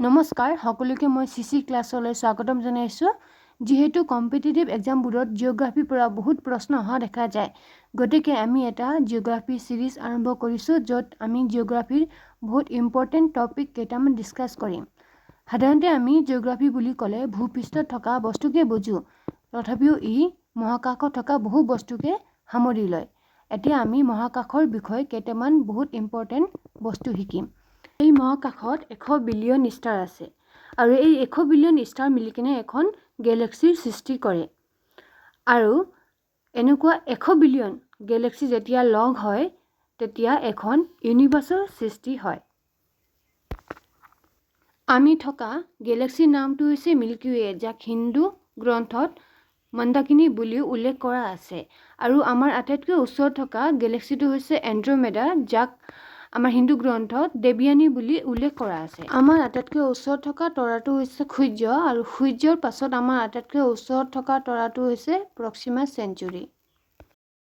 নমস্কাৰ সকলোকে মই সিসি ক্লাছলৈ স্বাগতম জনাইছো। যেহেতু কম্পিটিটিভ এক্সামবোৰত জিওগ্ৰাফিৰ পৰা বহুত প্ৰশ্ন অহা দেখা যায়, গতিকে আমি এটা জিওগ্ৰাফি সিৰিজ আৰম্ভ কৰিছো য'ত আমি জিওগ্ৰাফিৰ বহুত ইম্পৰ্টেন্ট টপিক কেইটামান ডিসকাস কৰিম। সাধাৰণতে আমি জিওগ্ৰাফি বুলি ক'লে ভূপৃষ্ঠত থকা বস্তুকে বুজো, তথাপিও ই মহাকাশত থকা বহু বস্তুকে সামৰি লয়। এতিয়া আমি মহাকাশৰ বিষয়ে কেইটামান বহুত ইম্পৰ্টেন্ট বস্তু শিকিম। এই মহাকাশত 100 বিলিয়ন ষ্টাৰ আছে আৰু এই 100 বিলিয়ন ষ্টাৰ মিলি কিনে এখন গেলেক্সিৰ সৃষ্টি কৰে। আৰু এনেকুৱা 100 বিলিয়ন গেলেক্সি যেতিয়া লগ হয় তেতিয়া এখন ইউনিভাৰ্সৰ সৃষ্টি হয়। আমি থকা গেলেক্সিৰ নামটো হৈছে মিল্কি ৱে, যাক হিন্দু গ্ৰন্থত মন্দাকিনী বুলি উল্লেখ কৰা আছে। আৰু আমাৰ আটাইতকৈ ওচৰত থকা গেলেক্সিটো হৈছে এন্ড্ৰমেডা, যাক আমাৰ হিন্দু গ্ৰন্থত দেৱযানী বুলি উল্লেখ কৰা আছে। আমাৰ আটাইতকৈ ওচৰত থকা তৰাটো হৈছে সূৰ্য, আৰু সূৰ্যৰ পাছত আমাৰ আটাইতকৈ ওচৰত থকা তৰাটো হৈছে প্ৰক্সিমা চেণ্টাৰি।